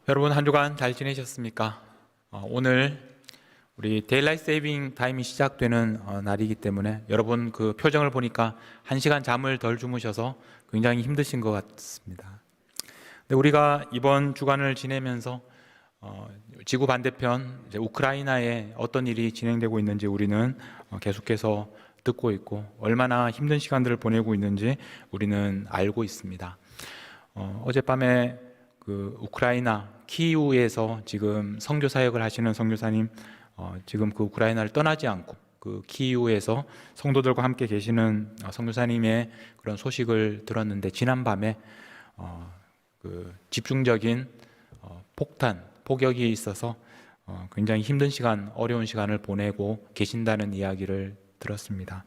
여러분 한 주간 잘 지내셨습니까? 오늘 우리 데일라이트 세이빙 타임이 시작되는 날이기 때문에 여러분 그 표정을 보니까 1시간 잠을 덜 주무셔서 굉장히 힘드신 것 같습니다. 근데 우리가 이번 주간을 지내면서 지구 반대편 이제 우크라이나에 어떤 일이 진행되고 있는지 우리는 계속해서 듣고 있고 얼마나 힘든 시간들을 보내고 있는지 우리는 알고 있습니다. 어젯밤에 그 우크라이나 키이우에서 지금 선교 사역을 하시는 선교사님 지금 그 우크라이나를 떠나지 않고 그 키이우에서 성도들과 함께 계시는 선교사님의 그런 소식을 들었는데 지난밤에 그 집중적인 폭격이 있어서 굉장히 힘든 시간, 어려운 시간을 보내고 계신다는 이야기를 들었습니다.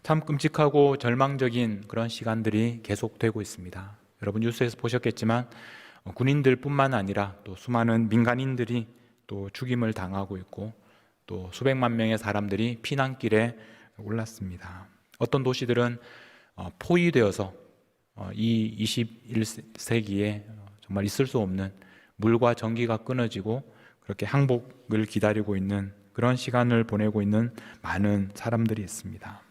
참 끔찍하고 절망적인 그런 시간들이 계속되고 있습니다. 여러분 뉴스에서 보셨겠지만 군인들뿐만 아니라 또 수많은 민간인들이 또 죽임을 당하고 있고 또 수백만 명의 사람들이 피난길에 올랐습니다. 어떤 도시들은 포위되어서 이 21세기에 정말 있을 수 없는 물과 전기가 끊어지고 그렇게 항복을 기다리고 있는 그런 시간을 보내고 있는 많은 사람들이 있습니다.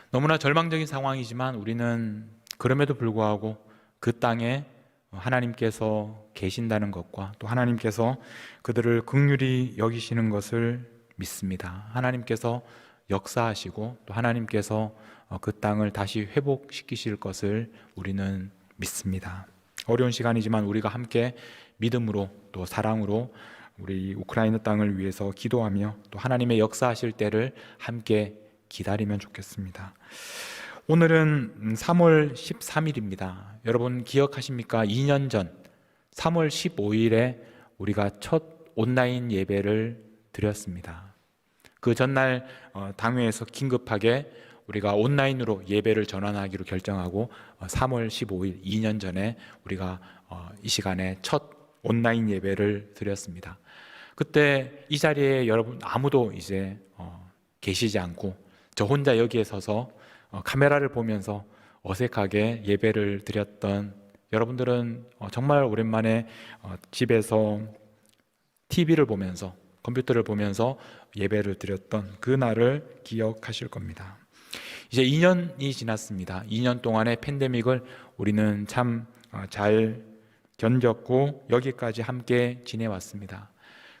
너무나 절망적인 상황이지만 우리는 그럼에도 불구하고 그 땅에 하나님께서 계신다는 것과 또 하나님께서 그들을 긍휼히 여기시는 것을 믿습니다. 하나님께서 역사하시고 또 하나님께서 그 땅을 다시 회복시키실 것을 우리는 믿습니다. 어려운 시간이지만 우리가 함께 믿음으로 또 사랑으로 우리 우크라이나 땅을 위해서 기도하며 또 하나님의 역사하실 때를 함께 기다리면 좋겠습니다. 오늘은 3월 13일입니다. 여러분 기억하십니까? 2년 전 3월 15일에 우리가 첫 온라인 예배를 드렸습니다. 그 전날 당회에서 긴급하게 우리가 온라인으로 예배를 전환하기로 결정하고 3월 15일 2년 전에 우리가 이 시간에 첫 온라인 예배를 드렸습니다. 그때 이 자리에 여러분 아무도 이제 계시지 않고 저 혼자 여기에 서서 카메라를 보면서 어색하게 예배를 드렸던 여러분들은 정말 오랜만에 집에서 TV를 보면서 컴퓨터를 보면서 예배를 드렸던 그 날을 기억하실 겁니다. 이제 2년이 지났습니다. 2년 동안의 팬데믹을 우리는 참 잘 견뎠고 여기까지 함께 지내왔습니다.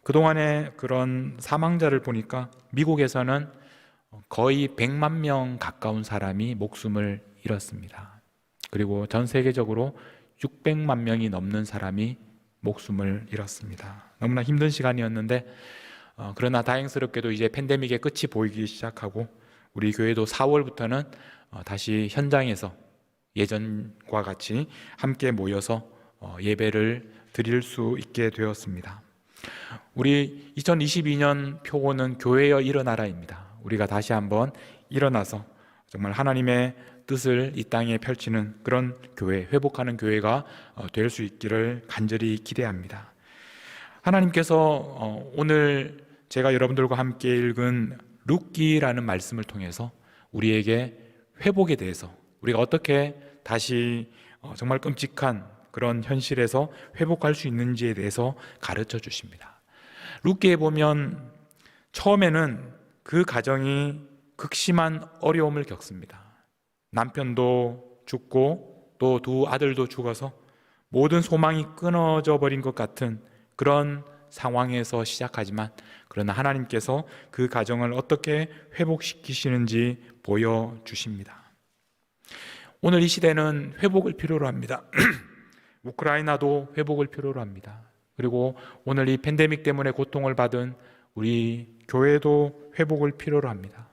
그동안의 그런 사망자를 보니까 미국에서는 거의 100만 명 가까운 사람이 목숨을 잃었습니다. 그리고 전 세계적으로 600만 명이 넘는 사람이 목숨을 잃었습니다. 너무나 힘든 시간이었는데 그러나 다행스럽게도 이제 팬데믹의 끝이 보이기 시작하고 우리 교회도 4월부터는 다시 현장에서 예전과 같이 함께 모여서 예배를 드릴 수 있게 되었습니다. 우리 2022년 표고는 교회여 일어나라입니다. 우리가 다시 한번 일어나서 정말 하나님의 뜻을 이 땅에 펼치는 그런 교회, 회복하는 교회가 될 수 있기를 간절히 기대합니다. 하나님께서 오늘 제가 여러분들과 함께 읽은 룻기라는 말씀을 통해서 우리에게 회복에 대해서 우리가 어떻게 다시 정말 끔찍한 그런 현실에서 회복할 수 있는지에 대해서 가르쳐 주십니다. 룻기에 보면 처음에는 그 가정이 극심한 어려움을 겪습니다. 남편도 죽고 또 두 아들도 죽어서 모든 소망이 끊어져 버린 것 같은 그런 상황에서 시작하지만 그러나 하나님께서 그 가정을 어떻게 회복시키시는지 보여주십니다. 오늘 이 시대는 회복을 필요로 합니다. 우크라이나도 회복을 필요로 합니다. 그리고 오늘 이 팬데믹 때문에 고통을 받은 우리 교회도 회복을 필요로 합니다.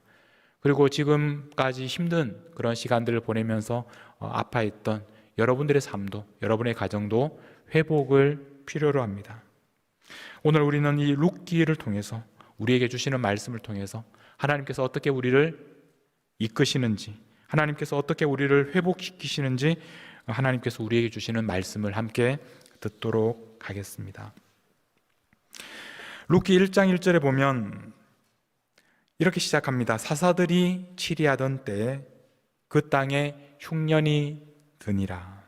그리고 지금까지 힘든 그런 시간들을 보내면서 아파했던 여러분들의 삶도, 여러분의 가정도 회복을 필요로 합니다. 오늘 우리는 이 룻기를 통해서 우리에게 주시는 말씀을 통해서 하나님께서 어떻게 우리를 이끄시는지, 하나님께서 어떻게 우리를 회복시키시는지 하나님께서 우리에게 주시는 말씀을 함께 듣도록 하겠습니다. 룻기 1장 1절에 보면 이렇게 시작합니다. 사사들이 치리하던 때에 그 땅에 흉년이 드니라.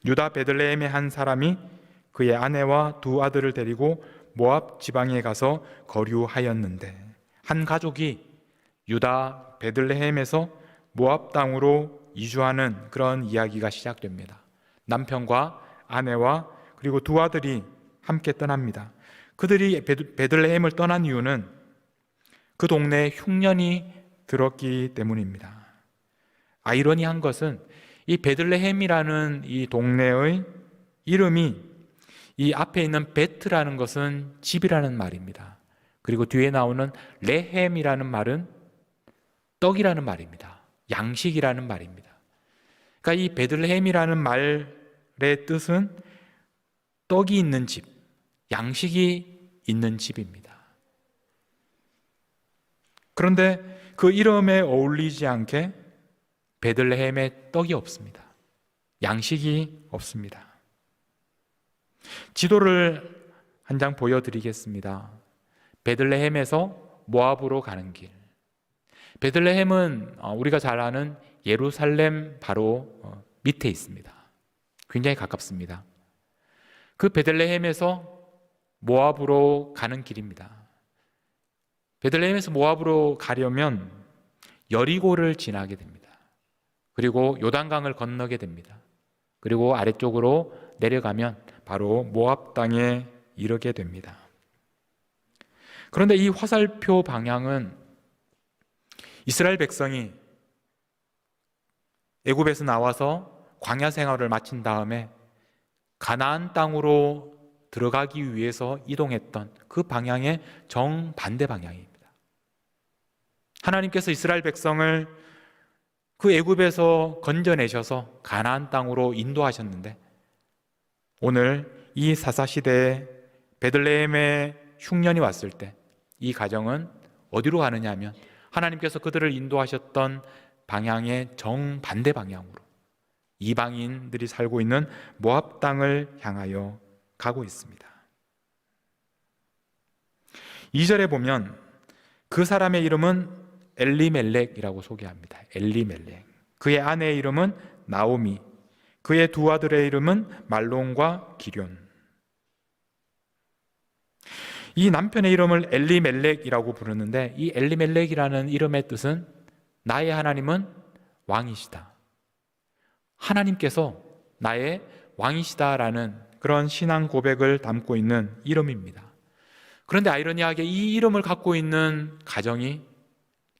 유다 베들레헴의 한 사람이 그의 아내와 두 아들을 데리고 모압 지방에 가서 거류하였는데, 한 가족이 유다 베들레헴에서 모압 땅으로 이주하는 그런 이야기가 시작됩니다. 남편과 아내와 그리고 두 아들이 함께 떠납니다. 그들이 베들레헴을 떠난 이유는 그 동네에 흉년이 들었기 때문입니다. 아이러니한 것은 이 베들레헴이라는 이 동네의 이름이 이 앞에 있는 베트라는 것은 집이라는 말입니다. 그리고 뒤에 나오는 레헴이라는 말은 떡이라는 말입니다. 양식이라는 말입니다. 그러니까 이 베들레헴이라는 말의 뜻은 떡이 있는 집, 양식이 있는 집입니다. 그런데 그 이름에 어울리지 않게 베들레헴에 떡이 없습니다. 양식이 없습니다. 지도를 한 장 보여드리겠습니다. 베들레헴에서 모압으로 가는 길. 베들레헴은 우리가 잘 아는 예루살렘 바로 밑에 있습니다. 굉장히 가깝습니다. 그 베들레헴에서 모압으로 가는 길입니다. 베들레헴에서 모압으로 가려면 여리고를 지나게 됩니다. 그리고 요단강을 건너게 됩니다. 그리고 아래쪽으로 내려가면 바로 모압 땅에 이르게 됩니다. 그런데 이 화살표 방향은 이스라엘 백성이 애굽에서 나와서 광야 생활을 마친 다음에 가나안 땅으로 들어가기 위해서 이동했던 그 방향의 정반대 방향입니다. 하나님께서 이스라엘 백성을 그 애굽에서 건져내셔서 가나안 땅으로 인도하셨는데, 오늘 이 사사시대에 베들레헴에 흉년이 왔을 때 이 가정은 어디로 가느냐 하면 하나님께서 그들을 인도하셨던 방향의 정반대 방향으로 이방인들이 살고 있는 모압 땅을 향하여 가고 있습니다. 2절에 보면 그 사람의 이름은 엘리멜렉이라고 소개합니다. 엘리멜렉. 그의 아내의 이름은 나오미, 그의 두 아들의 이름은 말론과 기럨. 이 남편의 이름을 엘리멜렉이라고 부르는데, 이 엘리멜렉이라는 이름의 뜻은 나의 하나님은 왕이시다, 하나님께서 나의 왕이시다라는 그런 신앙 고백을 담고 있는 이름입니다. 그런데 아이러니하게 이 이름을 갖고 있는 가정이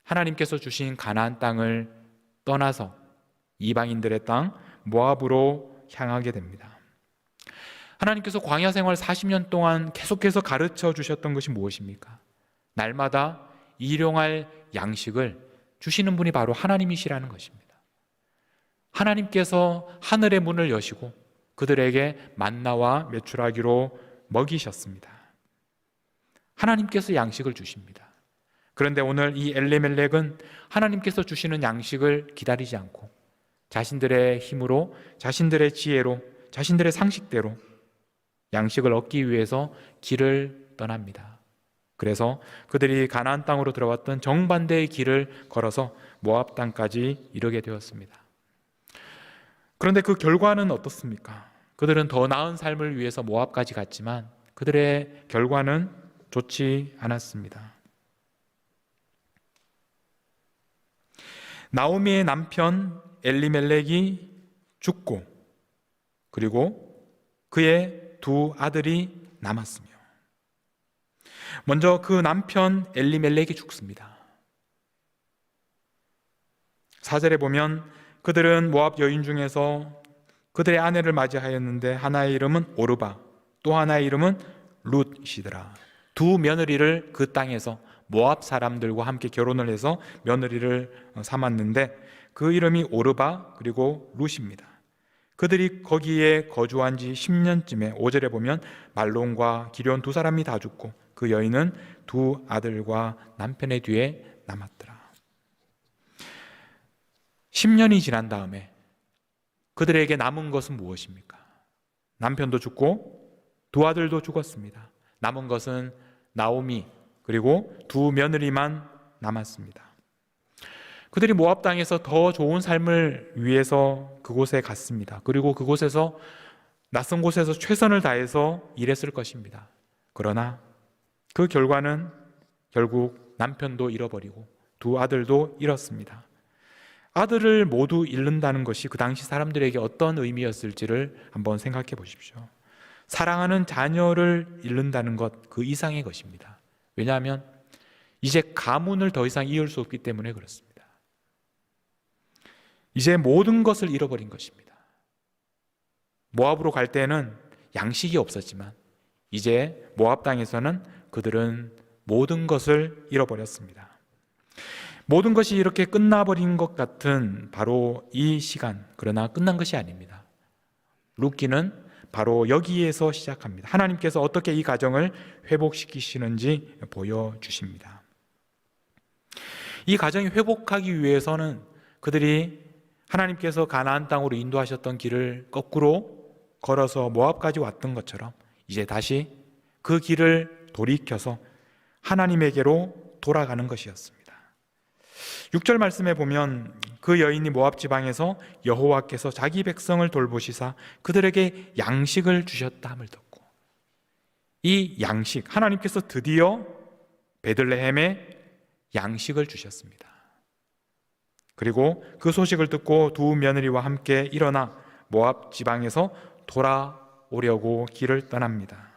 하나님께서 주신 가나안 땅을 떠나서 이방인들의 땅 모압으로 향하게 됩니다. 하나님께서 광야 생활 40년 동안 계속해서 가르쳐 주셨던 것이 무엇입니까? 날마다 일용할 양식을 주시는 분이 바로 하나님이시라는 것입니다. 하나님께서 하늘의 문을 여시고 그들에게 만나와 메추라기로 먹이셨습니다. 하나님께서 양식을 주십니다. 그런데 오늘 이 엘리멜렉은 하나님께서 주시는 양식을 기다리지 않고 자신들의 힘으로, 자신들의 지혜로, 자신들의 상식대로 양식을 얻기 위해서 길을 떠납니다. 그래서 그들이 가나안 땅으로 들어왔던 정반대의 길을 걸어서 모압 땅까지 이르게 되었습니다. 그런데 그 결과는 어떻습니까? 그들은 더 나은 삶을 위해서 모압까지 갔지만 그들의 결과는 좋지 않았습니다. 나오미의 남편 엘리멜렉이 죽고 그리고 그의 두 아들이 남았으며, 먼저 그 남편 엘리멜렉이 죽습니다. 4절에 보면 그들은 모압 여인 중에서 그들의 아내를 맞이하였는데 하나의 이름은 오르바, 또 하나의 이름은 룻이시더라. 두 며느리를 그 땅에서 모압 사람들과 함께 결혼을 해서 며느리를 삼았는데 그 이름이 오르바 그리고 룻입니다. 그들이 거기에 거주한 지 10년쯤에 5절에 보면 말론과 기럨 두 사람이 다 죽고 그 여인은 두 아들과 남편의 뒤에 남았더라. 10년이 지난 다음에 그들에게 남은 것은 무엇입니까? 남편도 죽고 두 아들도 죽었습니다. 남은 것은 나오미 그리고 두 며느리만 남았습니다. 그들이 모압 땅에서 더 좋은 삶을 위해서 그곳에 갔습니다. 그리고 그곳에서 낯선 곳에서 최선을 다해서 일했을 것입니다. 그러나 그 결과는 결국 남편도 잃어버리고 두 아들도 잃었습니다. 아들을 모두 잃는다는 것이 그 당시 사람들에게 어떤 의미였을지를 한번 생각해 보십시오. 사랑하는 자녀를 잃는다는 것 그 이상의 것입니다. 왜냐하면 이제 가문을 더 이상 이을 수 없기 때문에 그렇습니다. 이제 모든 것을 잃어버린 것입니다. 모압으로 갈 때는 양식이 없었지만 이제 모압 땅에서는 그들은 모든 것을 잃어버렸습니다. 모든 것이 이렇게 끝나버린 것 같은 바로 이 시간, 그러나 끝난 것이 아닙니다. 룻기는 바로 여기에서 시작합니다. 하나님께서 어떻게 이 가정을 회복시키시는지 보여주십니다. 이 가정이 회복하기 위해서는 그들이 하나님께서 가나안 땅으로 인도하셨던 길을 거꾸로 걸어서 모압까지 왔던 것처럼 이제 다시 그 길을 돌이켜서 하나님에게로 돌아가는 것이었습니다. 6절 말씀에 보면 그 여인이 모압 지방에서 여호와께서 자기 백성을 돌보시사 그들에게 양식을 주셨다 함을 듣고, 이 양식, 하나님께서 드디어 베들레헴에 양식을 주셨습니다. 그리고 그 소식을 듣고 두 며느리와 함께 일어나 모압 지방에서 돌아오려고 길을 떠납니다.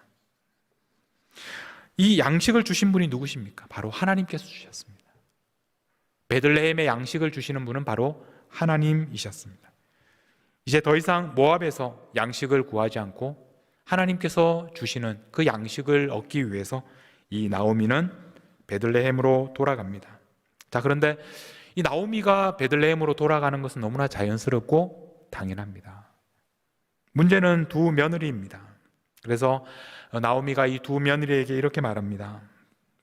이 양식을 주신 분이 누구십니까? 바로 하나님께서 주셨습니다. 베들레헴에 양식을 주시는 분은 바로 하나님이셨습니다. 이제 더 이상 모압에서 양식을 구하지 않고 하나님께서 주시는 그 양식을 얻기 위해서 이 나오미는 베들레헴으로 돌아갑니다. 자, 그런데 이 나오미가 베들레헴으로 돌아가는 것은 너무나 자연스럽고 당연합니다. 문제는 두 며느리입니다. 그래서 나오미가 이 두 며느리에게 이렇게 말합니다.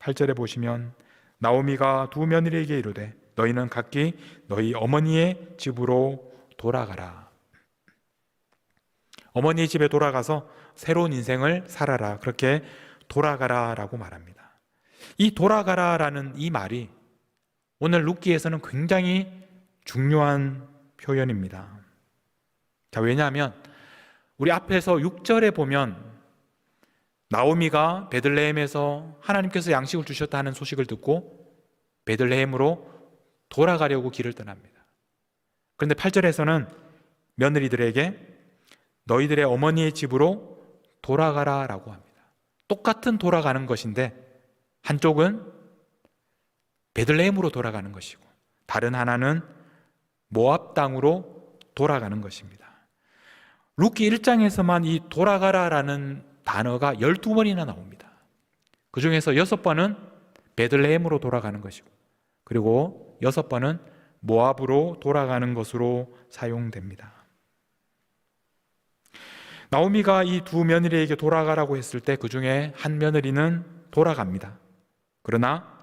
8절에 보시면 나오미가 두 며느리에게 이르되 너희는 각기 너희 어머니의 집으로 돌아가라. 어머니의 집에 돌아가서 새로운 인생을 살아라. 그렇게 돌아가라라고 말합니다. 이 돌아가라라는 이 말이 오늘 룻기에서는 굉장히 중요한 표현입니다. 자, 왜냐하면 우리 앞에서 6절에 보면 나오미가 베들레헴에서 하나님께서 양식을 주셨다는 소식을 듣고 베들레헴으로 돌아가려고 길을 떠납니다. 그런데 8절에서는 며느리들에게 너희들의 어머니의 집으로 돌아가라 라고 합니다. 똑같은 돌아가는 것인데 한쪽은 베들레헴으로 돌아가는 것이고 다른 하나는 모압 땅으로 돌아가는 것입니다. 룻기 1장에서만 이 돌아가라라는 단어가 12번이나 나옵니다. 그 중에서 6번은 베들레헴으로 돌아가는 것이고 그리고 6번은 모압으로 돌아가는 것으로 사용됩니다. 나오미가 이 두 며느리에게 돌아가라고 했을 때 그 중에 한 며느리는 돌아갑니다. 그러나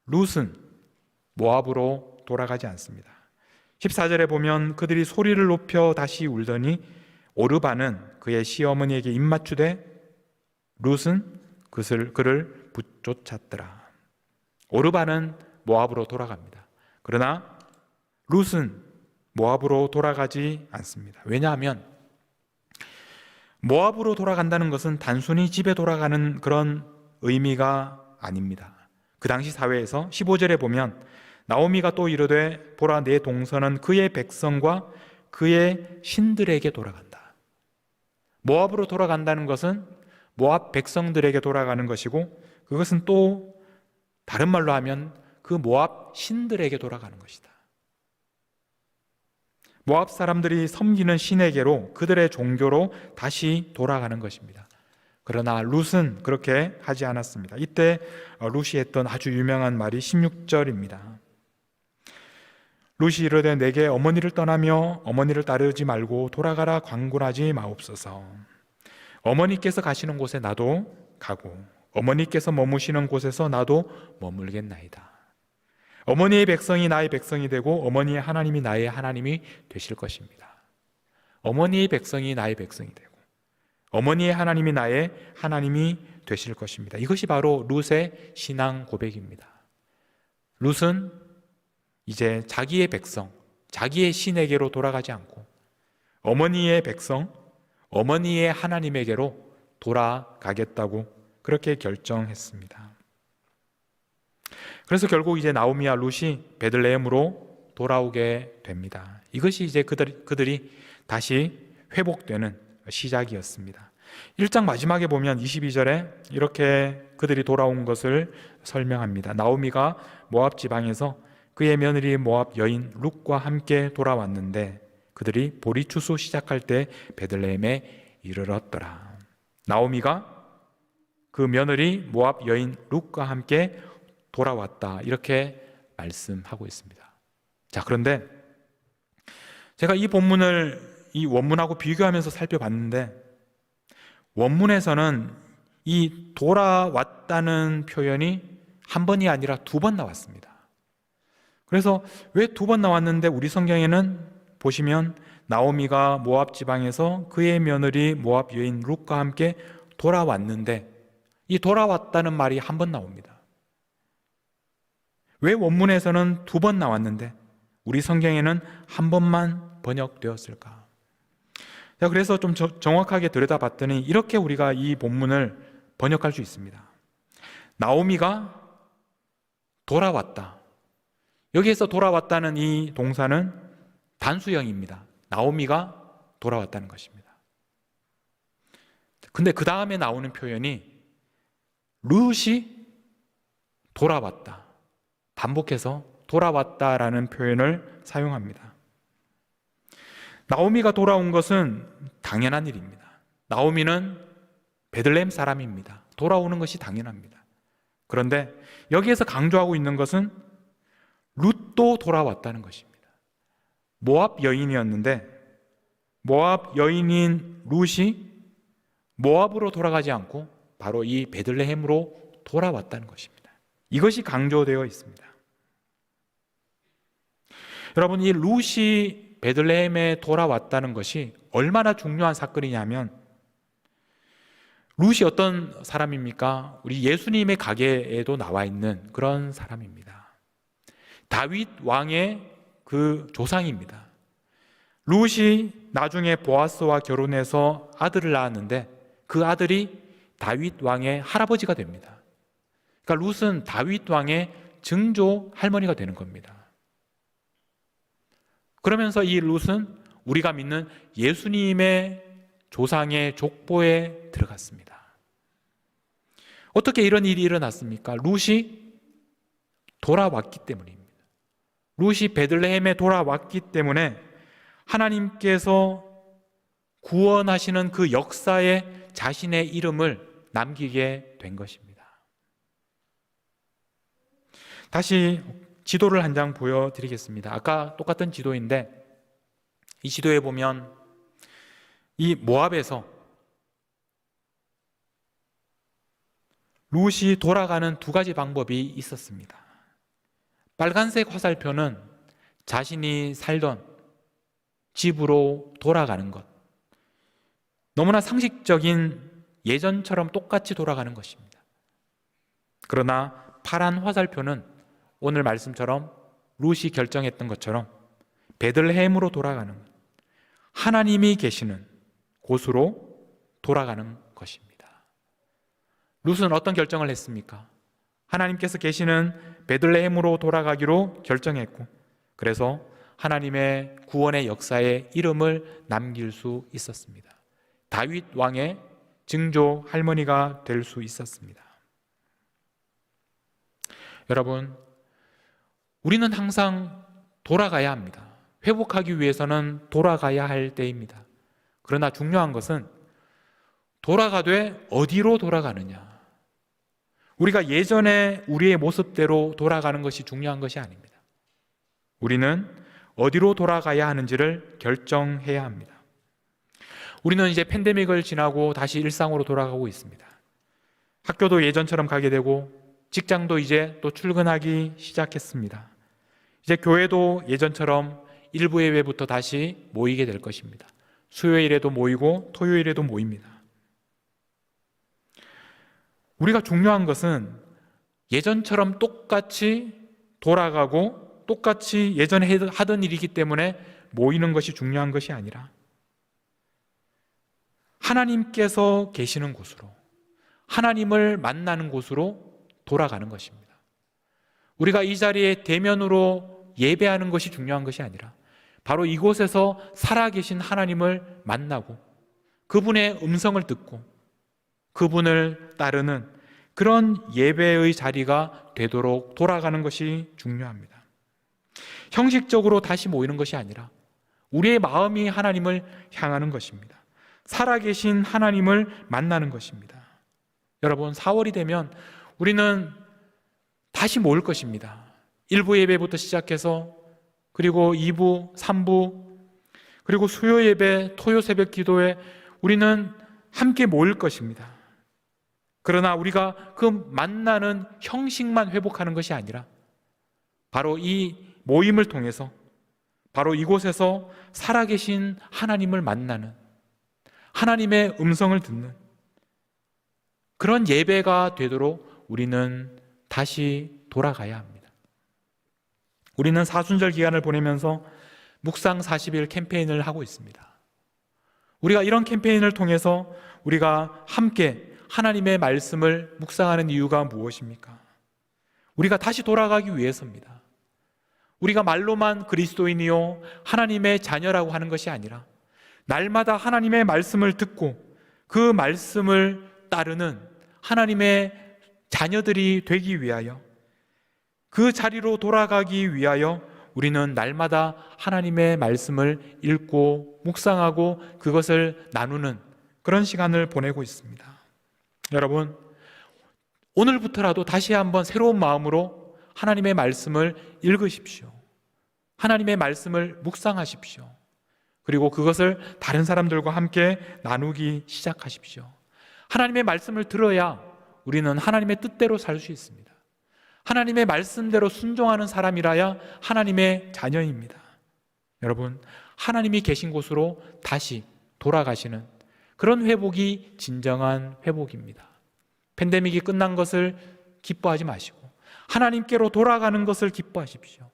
룻은 모압으로 돌아가지 않습니다. 14절에 보면 그들이 소리를 높여 다시 울더니 오르바는 그의 시어머니에게 입맞추되 룻은 그를 붙쫓았더라. 오르바는 모압으로 돌아갑니다. 그러나 룻은 모압으로 돌아가지 않습니다. 왜냐하면 모압으로 돌아간다는 것은 단순히 집에 돌아가는 그런 의미가 아닙니다. 그 당시 사회에서 15절에 보면 나오미가 또 이르되 보라 내 동서는 그의 백성과 그의 신들에게 돌아간다. 모압으로 돌아간다는 것은 모압 백성들에게 돌아가는 것이고 그것은 또 다른 말로 하면 그 모압 신들에게 돌아가는 것이다. 모압 사람들이 섬기는 신에게로 그들의 종교로 다시 돌아가는 것입니다. 그러나 룻은 그렇게 하지 않았습니다. 이때 룻이 했던 아주 유명한 말이 16절입니다. 룻이 이르되 내게 어머니를 떠나며 어머니를 따르지 말고 돌아가라 광군하지 마옵소서. 어머니께서 가시는 곳에 나도 가고 어머니께서 머무시는 곳에서 나도 머물겠나이다. 어머니의 백성이 나의 백성이 되고 어머니의 하나님이 나의 하나님이 되실 것입니다. 어머니의 백성이 나의 백성이 되고 어머니의 하나님이 나의 하나님이 되실 것입니다. 이것이 바로 룻의 신앙 고백입니다. 룻은 이제 자기의 백성, 자기의 신에게로 돌아가지 않고 어머니의 백성, 어머니의 하나님에게로 돌아가겠다고 그렇게 결정했습니다. 그래서 결국 이제 나오미와 룻이 베들레헴으로 돌아오게 됩니다. 이것이 이제 그들이 다시 회복되는 시작이었습니다. 1장 마지막에 보면 22절에 이렇게 그들이 돌아온 것을 설명합니다. 나오미가 모압 지방에서 그의 며느리 모압 여인 룻과 함께 돌아왔는데 그들이 보리 추수 시작할 때 베들레헴에 이르렀더라. 나오미가 그 며느리 모압 여인 룻과 함께 돌아왔다, 이렇게 말씀하고 있습니다. 자, 그런데 제가 이 본문을 이 원문하고 비교하면서 살펴봤는데 원문에서는 이 돌아왔다는 표현이 한 번이 아니라 두 번 나왔습니다. 그래서 왜 두 번 나왔는데 우리 성경에는 보시면 나오미가 모압 지방에서 그의 며느리 모압 여인 룻과 함께 돌아왔는데 이 돌아왔다는 말이 한 번 나옵니다. 왜 원문에서는 두 번 나왔는데 우리 성경에는 한 번만 번역되었을까? 자, 그래서 좀 정확하게 들여다봤더니 이렇게 우리가 이 본문을 번역할 수 있습니다. 나오미가 돌아왔다. 여기에서 돌아왔다는 이 동사는 단수형입니다. 나오미가 돌아왔다는 것입니다. 근데 그 다음에 나오는 표현이 룻이 돌아왔다. 반복해서 돌아왔다라는 표현을 사용합니다. 나오미가 돌아온 것은 당연한 일입니다. 나오미는 베들레헴 사람입니다. 돌아오는 것이 당연합니다. 그런데 여기에서 강조하고 있는 것은 룻도 돌아왔다는 것입니다. 모압 여인이었는데 모압 여인인 룻이 모압으로 돌아가지 않고 바로 이 베들레헴으로 돌아왔다는 것입니다. 이것이 강조되어 있습니다. 여러분, 이 룻이 베들레헴에 돌아왔다는 것이 얼마나 중요한 사건이냐면 룻이 어떤 사람입니까? 우리 예수님의 가게에도 나와 있는 그런 사람입니다. 다윗 왕의 그 조상입니다. 룻이 나중에 보아스와 결혼해서 아들을 낳았는데 그 아들이 다윗 왕의 할아버지가 됩니다. 그러니까 룻은 다윗 왕의 증조 할머니가 되는 겁니다. 그러면서 이 룻은 우리가 믿는 예수님의 조상의 족보에 들어갔습니다. 어떻게 이런 일이 일어났습니까? 룻이 돌아왔기 때문입니다. 룻이 베들레헴에 돌아왔기 때문에 하나님께서 구원하시는 그 역사에 자신의 이름을 남기게 된 것입니다. 다시 지도를 한 장 보여드리겠습니다. 아까 똑같은 지도인데 이 지도에 보면 이 모압에서 룻이 돌아가는 두 가지 방법이 있었습니다. 빨간색 화살표는 자신이 살던 집으로 돌아가는 것, 너무나 상식적인 예전처럼 똑같이 돌아가는 것입니다. 그러나 파란 화살표는 오늘 말씀처럼 룻이 결정했던 것처럼 베들레헴으로 돌아가는 것, 하나님이 계시는 곳으로 돌아가는 것입니다. 룻은 어떤 결정을 했습니까? 하나님께서 계시는 베들레헴으로 돌아가기로 결정했고, 그래서 하나님의 구원의 역사에 이름을 남길 수 있었습니다. 다윗 왕의 증조 할머니가 될 수 있었습니다. 여러분, 우리는 항상 돌아가야 합니다. 회복하기 위해서는 돌아가야 할 때입니다. 그러나 중요한 것은 돌아가되 어디로 돌아가느냐. 우리가 예전에 우리의 모습대로 돌아가는 것이 중요한 것이 아닙니다. 우리는 어디로 돌아가야 하는지를 결정해야 합니다. 우리는 이제 팬데믹을 지나고 다시 일상으로 돌아가고 있습니다. 학교도 예전처럼 가게 되고 직장도 이제 또 출근하기 시작했습니다. 이제 교회도 예전처럼 일부 예배부터 다시 모이게 될 것입니다. 수요일에도 모이고 토요일에도 모입니다. 우리가 중요한 것은 예전처럼 똑같이 돌아가고 똑같이 예전에 하던 일이기 때문에 모이는 것이 중요한 것이 아니라 하나님께서 계시는 곳으로, 하나님을 만나는 곳으로 돌아가는 것입니다. 우리가 이 자리에 대면으로 예배하는 것이 중요한 것이 아니라 바로 이곳에서 살아계신 하나님을 만나고 그분의 음성을 듣고 그분을 따르는 그런 예배의 자리가 되도록 돌아가는 것이 중요합니다. 형식적으로 다시 모이는 것이 아니라 우리의 마음이 하나님을 향하는 것입니다. 살아계신 하나님을 만나는 것입니다. 여러분, 4월이 되면 우리는 다시 모일 것입니다. 1부 예배부터 시작해서 그리고 2부, 3부, 그리고 수요 예배, 토요 새벽 기도에 우리는 함께 모일 것입니다. 그러나 우리가 그 만나는 형식만 회복하는 것이 아니라 바로 이 모임을 통해서 바로 이곳에서 살아계신 하나님을 만나는, 하나님의 음성을 듣는 그런 예배가 되도록 우리는 다시 돌아가야 합니다. 우리는 사순절 기간을 보내면서 묵상 40일 캠페인을 하고 있습니다. 우리가 이런 캠페인을 통해서 우리가 함께 하나님의 말씀을 묵상하는 이유가 무엇입니까? 우리가 다시 돌아가기 위해서입니다. 우리가 말로만 그리스도인이요 하나님의 자녀라고 하는 것이 아니라 날마다 하나님의 말씀을 듣고 그 말씀을 따르는 하나님의 자녀들이 되기 위하여, 그 자리로 돌아가기 위하여 우리는 날마다 하나님의 말씀을 읽고 묵상하고 그것을 나누는 그런 시간을 보내고 있습니다. 여러분, 오늘부터라도 다시 한번 새로운 마음으로 하나님의 말씀을 읽으십시오. 하나님의 말씀을 묵상하십시오. 그리고 그것을 다른 사람들과 함께 나누기 시작하십시오. 하나님의 말씀을 들어야 우리는 하나님의 뜻대로 살 수 있습니다. 하나님의 말씀대로 순종하는 사람이라야 하나님의 자녀입니다. 여러분, 하나님이 계신 곳으로 다시 돌아가시는 그런 회복이 진정한 회복입니다. 팬데믹이 끝난 것을 기뻐하지 마시고 하나님께로 돌아가는 것을 기뻐하십시오.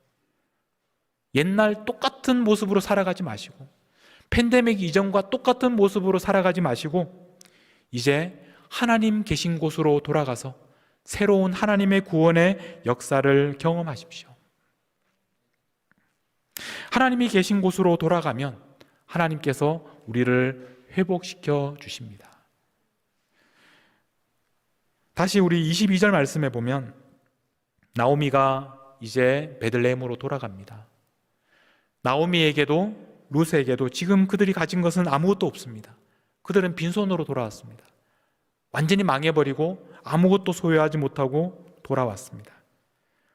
옛날 똑같은 모습으로 살아가지 마시고 팬데믹 이전과 똑같은 모습으로 살아가지 마시고 이제 하나님 계신 곳으로 돌아가서 새로운 하나님의 구원의 역사를 경험하십시오. 하나님이 계신 곳으로 돌아가면 하나님께서 우리를 회복시켜 주십니다. 다시 우리 22절 말씀에 보면 나오미가 이제 베들레헴으로 돌아갑니다. 나오미에게도 룻에게도 지금 그들이 가진 것은 아무것도 없습니다. 그들은 빈손으로 돌아왔습니다. 완전히 망해버리고 아무것도 소유하지 못하고 돌아왔습니다.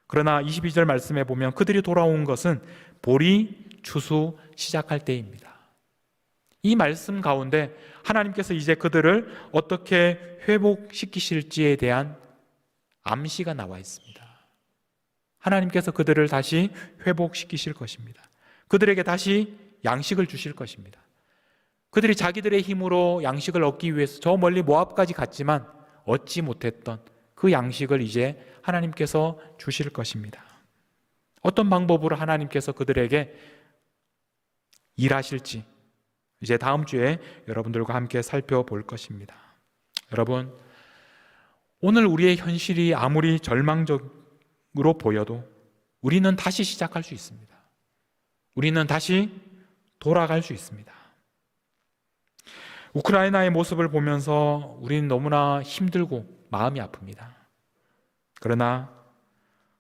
그러나 22절 말씀에 보면 그들이 돌아온 것은 보리 추수 시작할 때입니다. 이 말씀 가운데 하나님께서 이제 그들을 어떻게 회복시키실지에 대한 암시가 나와 있습니다. 하나님께서 그들을 다시 회복시키실 것입니다. 그들에게 다시 양식을 주실 것입니다. 그들이 자기들의 힘으로 양식을 얻기 위해서 저 멀리 모압까지 갔지만 얻지 못했던 그 양식을 이제 하나님께서 주실 것입니다. 어떤 방법으로 하나님께서 그들에게 일하실지 이제 다음 주에 여러분들과 함께 살펴볼 것입니다. 여러분, 오늘 우리의 현실이 아무리 절망적으로 보여도 우리는 다시 시작할 수 있습니다. 우리는 다시 돌아갈 수 있습니다. 우크라이나의 모습을 보면서 우리는 너무나 힘들고 마음이 아픕니다. 그러나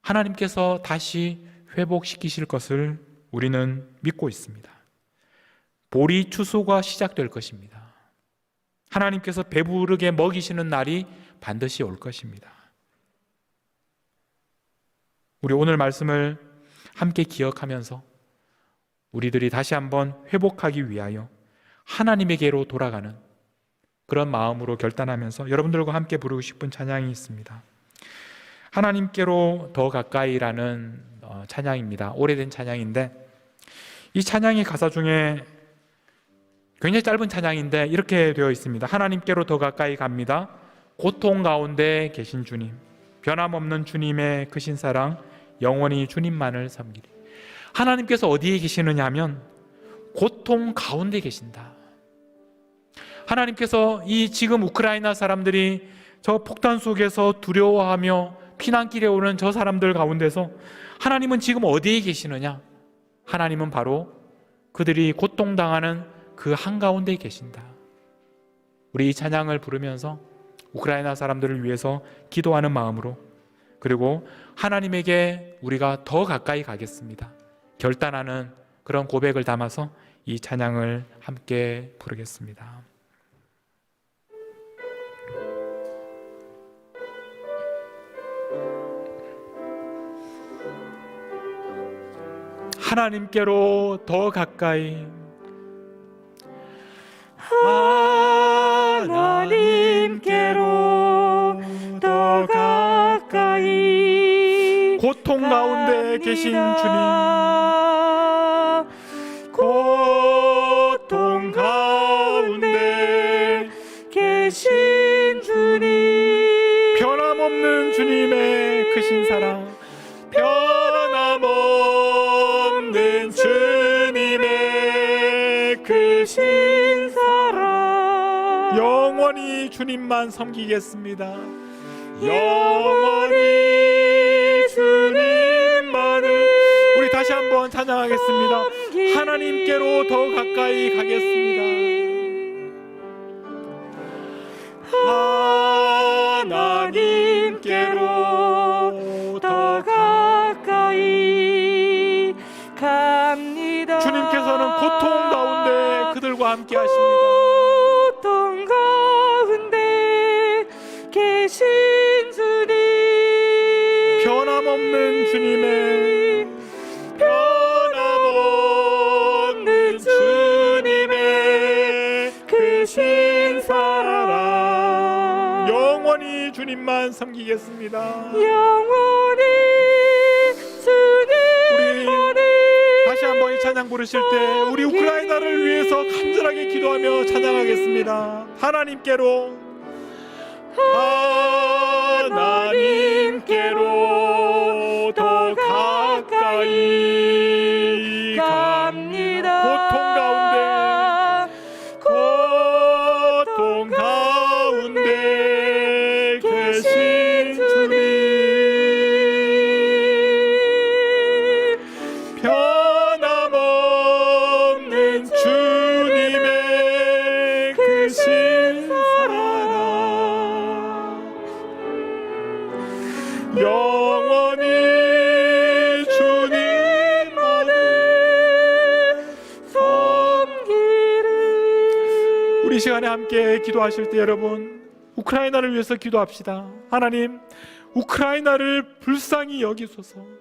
하나님께서 다시 회복시키실 것을 우리는 믿고 있습니다. 보리 추수가 시작될 것입니다. 하나님께서 배부르게 먹이시는 날이 반드시 올 것입니다. 우리 오늘 말씀을 함께 기억하면서 우리들이 다시 한번 회복하기 위하여 하나님에게로 돌아가는 그런 마음으로 결단하면서 여러분들과 함께 부르고 싶은 찬양이 있습니다. 하나님께로 더 가까이라는 찬양입니다. 오래된 찬양인데 이 찬양의 가사 중에 굉장히 짧은 찬양인데 이렇게 되어 있습니다. 하나님께로 더 가까이 갑니다. 고통 가운데 계신 주님, 변함없는 주님의 크신 사랑, 영원히 주님만을 섬기리. 하나님께서 어디에 계시느냐 하면 고통 가운데 계신다. 하나님께서 이 지금 우크라이나 사람들이 저 폭탄 속에서 두려워하며 피난길에 오는 저 사람들 가운데서 하나님은 지금 어디에 계시느냐? 하나님은 바로 그들이 고통당하는 그 한가운데에 계신다. 우리 이 찬양을 부르면서 우크라이나 사람들을 위해서 기도하는 마음으로, 그리고 하나님에게 우리가 더 가까이 가겠습니다, 결단하는 그런 고백을 담아서 이 찬양을 함께 부르겠습니다. 하나님께로 더 가까이, 하나님께로 더 가까이, 고통 가운데 계신 주님, 고통 가운데 계신 주님, 변함없는 주님의 크신 사랑, 변함없는 주님의 크신 사랑, 영원히 주님만 섬기겠습니다. 영원히 주님만을 우리 다시 한번 찬양하겠습니다. 하나님께로 더 가까이 가겠습니다. 하나님께로 더 가까이 갑니다. 주님께서는 고통 가운데 그들과 함께 하십니다. 고통 가운데 계신 주님, 변함없는 주님의, 변함없는 주님의 크신 사랑, 영원히 주님만 섬기겠습니다. 영원히 주님만을. 다시 한번 이 찬양 부르실 때 우리 우크라이나를 위해서 간절하게 기도하며 찬양하겠습니다. 하나님께로, 하나님께로 더 가까이 갑니다. 고통 가운데 계신 주님, 변함없는 주님의 크신 사랑, 영원히 주님만을 섬기를. 우리 시간에 함께 기도하실 때 여러분, 우크라이나를 위해서 기도합시다. 하나님, 우크라이나를 불쌍히 여기소서.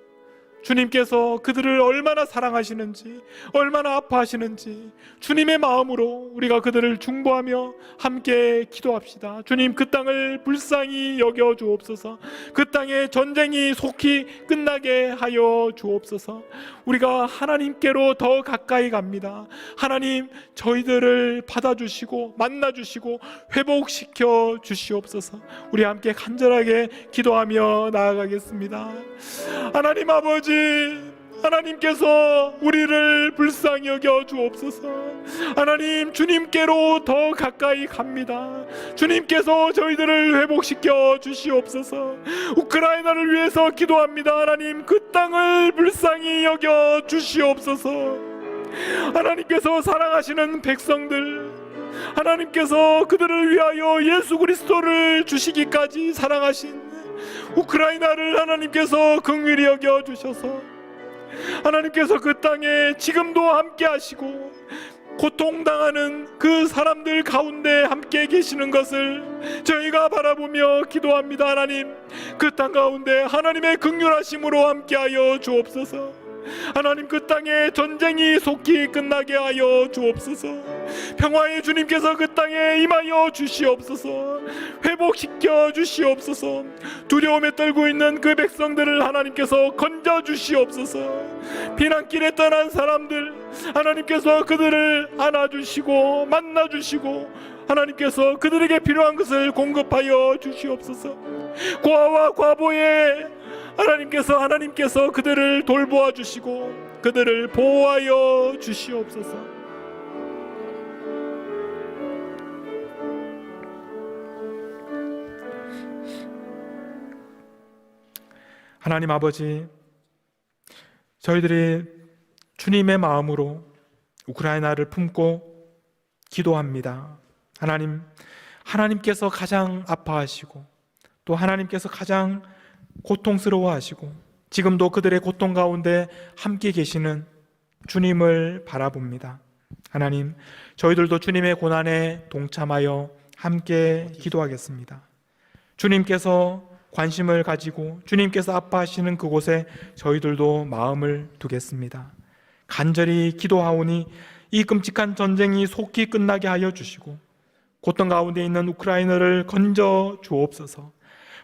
주님께서 그들을 얼마나 사랑하시는지, 얼마나 아파하시는지 주님의 마음으로 우리가 그들을 중보하며 함께 기도합시다. 주님, 그 땅을 불쌍히 여겨 주옵소서. 그 땅의 전쟁이 속히 끝나게 하여 주옵소서. 우리가 하나님께로 더 가까이 갑니다. 하나님, 저희들을 받아주시고 만나주시고 회복시켜 주시옵소서. 우리 함께 간절하게 기도하며 나아가겠습니다. 하나님 아버지, 하나님께서 우리를 불쌍히 여겨 주옵소서. 하나님, 주님께로 더 가까이 갑니다. 주님께서 저희들을 회복시켜 주시옵소서. 우크라이나를 위해서 기도합니다. 하나님, 그 땅을 불쌍히 여겨 주시옵소서. 하나님께서 사랑하시는 백성들, 하나님께서 그들을 위하여 예수 그리스도를 주시기까지 사랑하신 우크라이나를 하나님께서 긍휼히 여겨 주셔서 하나님께서 그 땅에 지금도 함께 하시고 고통당하는 그 사람들 가운데 함께 계시는 것을 저희가 바라보며 기도합니다. 하나님, 그 땅 가운데 하나님의 긍휼하심으로 함께하여 주옵소서. 하나님, 그 땅에 전쟁이 속히 끝나게 하여 주옵소서. 평화의 주님께서 그 땅에 임하여 주시옵소서. 회복시켜 주시옵소서. 두려움에 떨고 있는 그 백성들을 하나님께서 건져 주시옵소서. 피난길에 떠난 사람들, 하나님께서 그들을 안아주시고 만나주시고 하나님께서 그들에게 필요한 것을 공급하여 주시옵소서. 고아와 과부의 하나님께서 그들을 돌보아 주시고 그들을 보호하여 주시옵소서. 하나님 아버지, 저희들이 주님의 마음으로 우크라이나를 품고 기도합니다. 하나님, 하나님께서 가장 아파하시고 또 하나님께서 가장 고통스러워하시고 지금도 그들의 고통 가운데 함께 계시는 주님을 바라봅니다. 하나님, 저희들도 주님의 고난에 동참하여 함께 기도하겠습니다. 주님께서 관심을 가지고 주님께서 아파하시는 그곳에 저희들도 마음을 두겠습니다. 간절히 기도하오니 이 끔찍한 전쟁이 속히 끝나게 하여 주시고 고통 가운데 있는 우크라이나를 건져 주옵소서.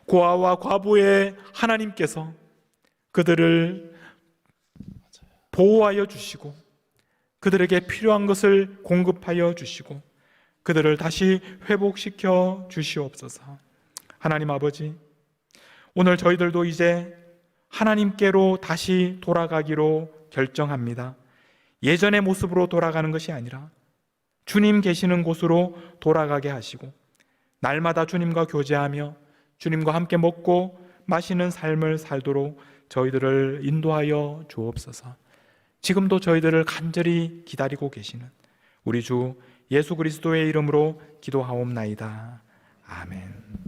고아와 과부의 하나님께서 그들을 보호하여 주시고 그들에게 필요한 것을 공급하여 주시고 그들을 다시 회복시켜 주시옵소서. 하나님 아버지, 오늘 저희들도 이제 하나님께로 다시 돌아가기로 결정합니다. 예전의 모습으로 돌아가는 것이 아니라 주님 계시는 곳으로 돌아가게 하시고 날마다 주님과 교제하며 주님과 함께 먹고 마시는 삶을 살도록 저희들을 인도하여 주옵소서. 지금도 저희들을 간절히 기다리고 계시는 우리 주 예수 그리스도의 이름으로 기도하옵나이다. 아멘.